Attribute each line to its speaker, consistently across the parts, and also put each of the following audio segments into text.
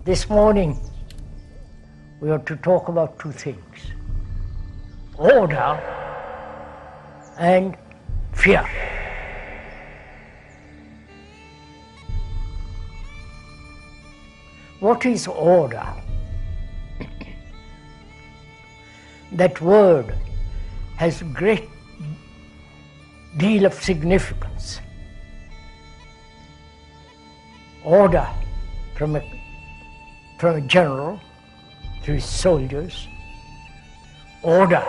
Speaker 1: This morning, we are to talk about two things: order and fear. What is order? That word has a great deal of significance. Order from a general to his soldiers, order,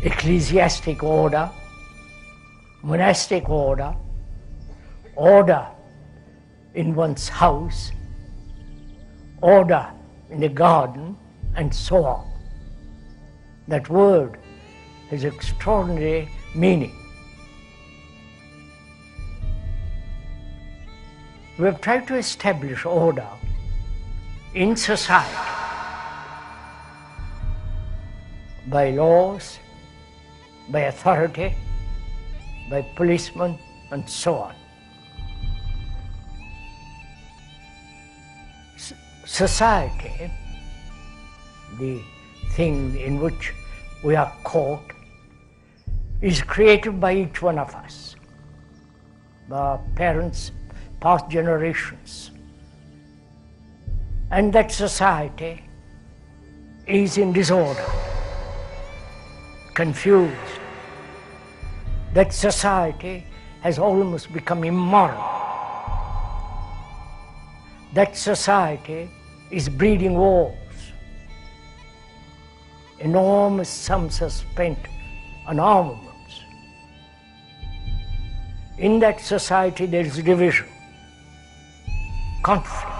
Speaker 1: ecclesiastic order, monastic order, order in one's house, order in the garden, and so on. That word has extraordinary meaning. We have tried to establish order in society by laws, by authority, by policemen, and so on. Society, the thing in which we are caught, is created by each one of us, by our parents, past generations. And that society is in disorder, confused. That society has almost become immoral. That society is breeding wars. Enormous sums are spent on armaments. In that society there is division, conflict.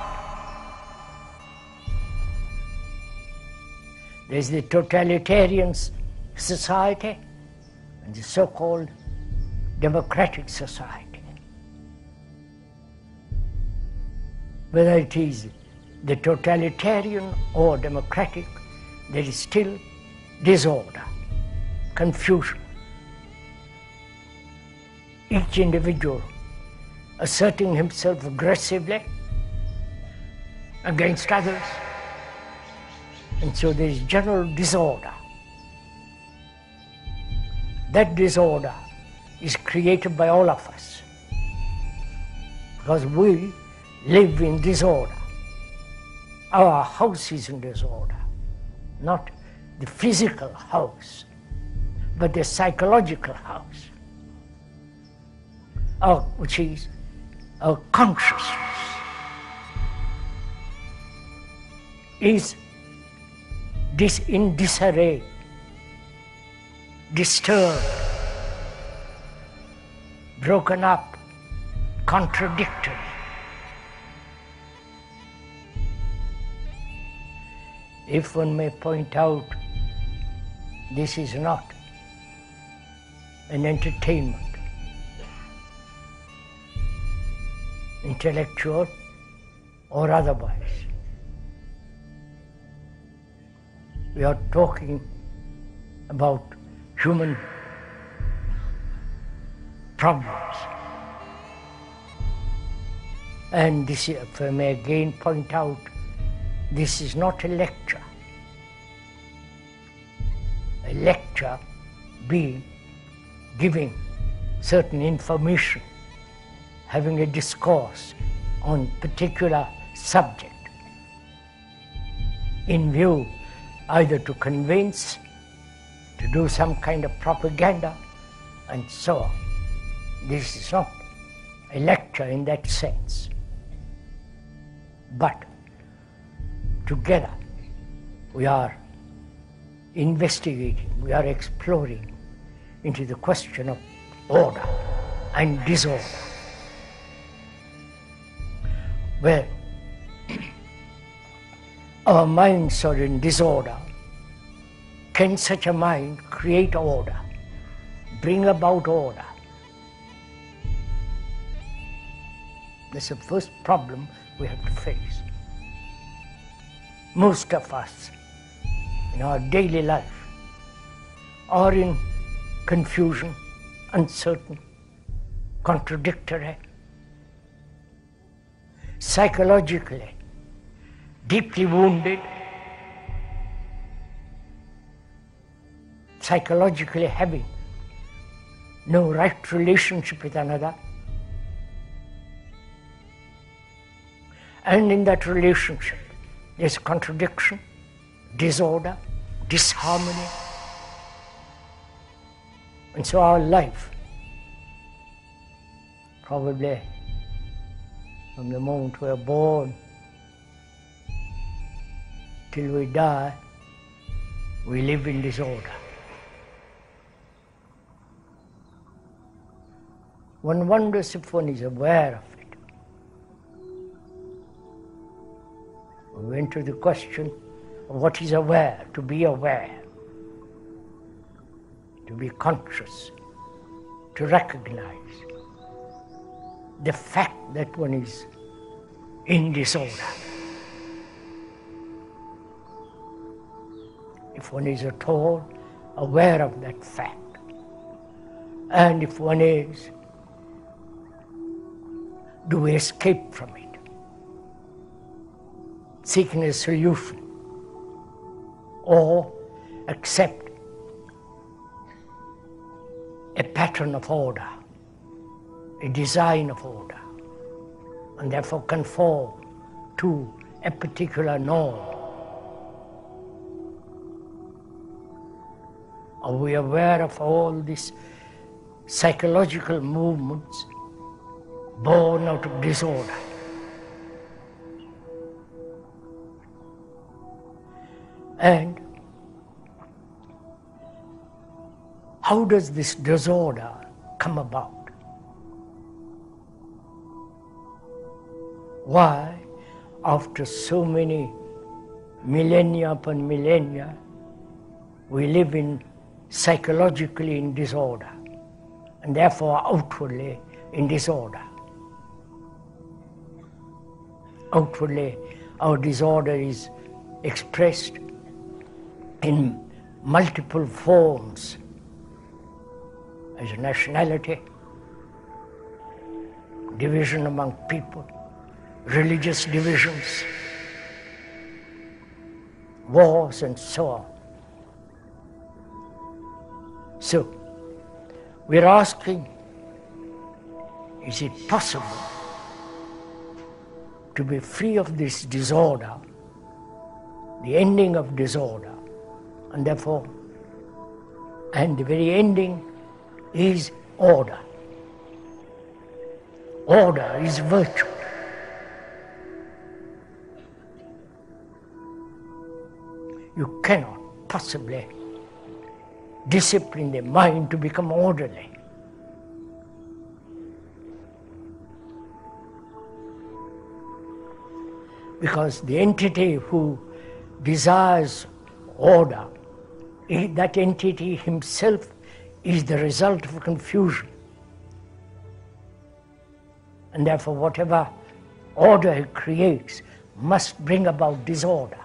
Speaker 1: There is the totalitarian society and the so-called democratic society. Whether it is the totalitarian or democratic, there is still disorder, confusion. Each individual asserting himself aggressively against others, and so there is general disorder. That disorder is created by all of us, because we live in disorder. Our house is in disorder, not the physical house, but the psychological house, which is our consciousness, is in disarray, disturbed, broken up, contradictory. If one may point out, this is not an entertainment, intellectual or otherwise. We are talking about human problems. And this, if I may again point out, this is not a lecture. A lecture being giving certain information, having a discourse on particular subject in view either to convince, to do some kind of propaganda, and so on. This is not a lecture in that sense. But together we are investigating, we are exploring into the question of order and disorder. Well, our minds are in disorder. Can such a mind create order, bring about order? That's the first problem we have to face. Most of us in our daily life are in confusion, uncertain, contradictory, psychologically deeply wounded, psychologically having no right relationship with another, and in that relationship there's contradiction, disorder, disharmony. And so our life, probably from the moment we are born till we die, we live in disorder. One wonders if one is aware of it. We went to the question of what is aware, to be aware, to be conscious, to recognize the fact that one is in disorder. If one is at all aware of that fact, and if one is, do we escape from it, seeking a solution, or accept a pattern of order, a design of order, and therefore conform to a particular norm? Are we aware of all these psychological movements born out of disorder? And how does this disorder come about? Why, after so many millennia upon millennia, we live psychologically in disorder, and therefore outwardly in disorder? Outwardly, our disorder is expressed in multiple forms, as nationality, division among people, religious divisions, wars, and so on. So, we're asking, is it possible to be free of this disorder, the ending of disorder, and therefore, and the very ending is order. Order is virtue. You cannot possibly discipline the mind to become orderly. Because the entity who desires order, that entity himself is the result of confusion. And therefore whatever order he creates must bring about disorder.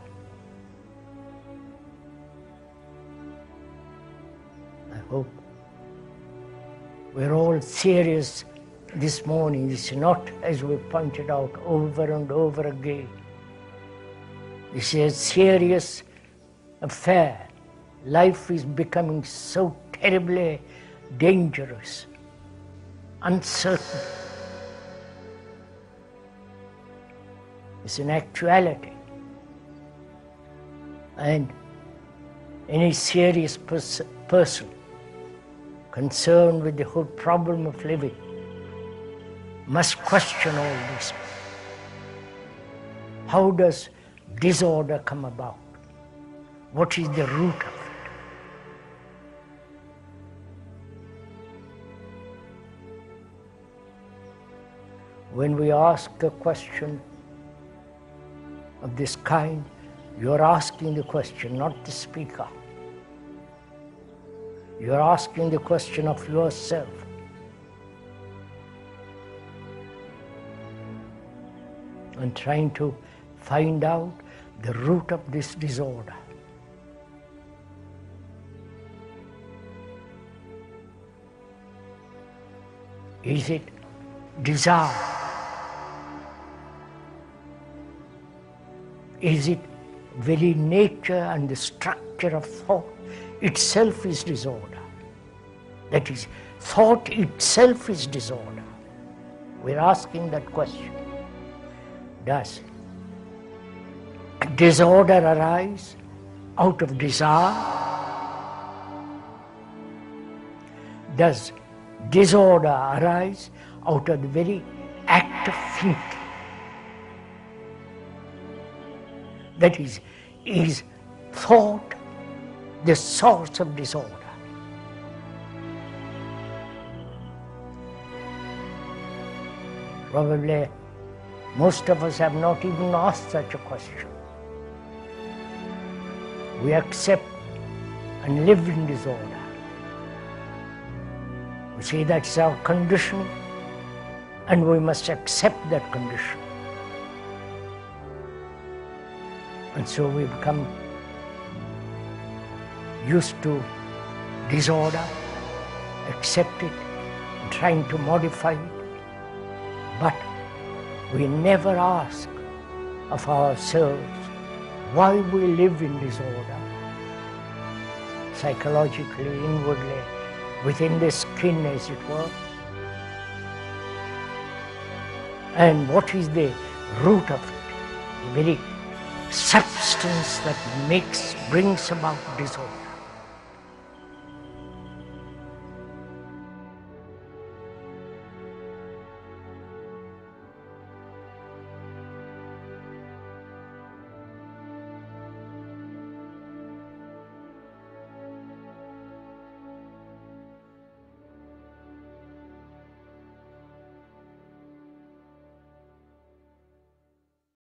Speaker 1: I hope we're all serious this morning. It's not, as we pointed out over and over again, this is a serious affair. Life is becoming so terribly dangerous, uncertain. It's an actuality. And any serious person concerned with the whole problem of living must question all this. How does disorder come about? What is the root of it? When we ask a question of this kind, you're asking the question, not the speaker. You're asking the question of yourself. And trying to find out the root of this disorder. Is it desire? Is it very nature and the structure of thought itself is disorder? That is, thought itself is disorder. We're asking that question. Does disorder arise out of desire? Does disorder arise out of the very act of thinking? That is thought the source of disorder? Probably most of us have not even asked such a question. We accept and live in disorder. We say that's our condition, and we must accept that condition. And so we become used to disorder, accept it, trying to modify it. But we never ask of ourselves why we live in disorder, psychologically, inwardly, within the skin, as it were. And what is the root of it? The very substance that brings about disorder.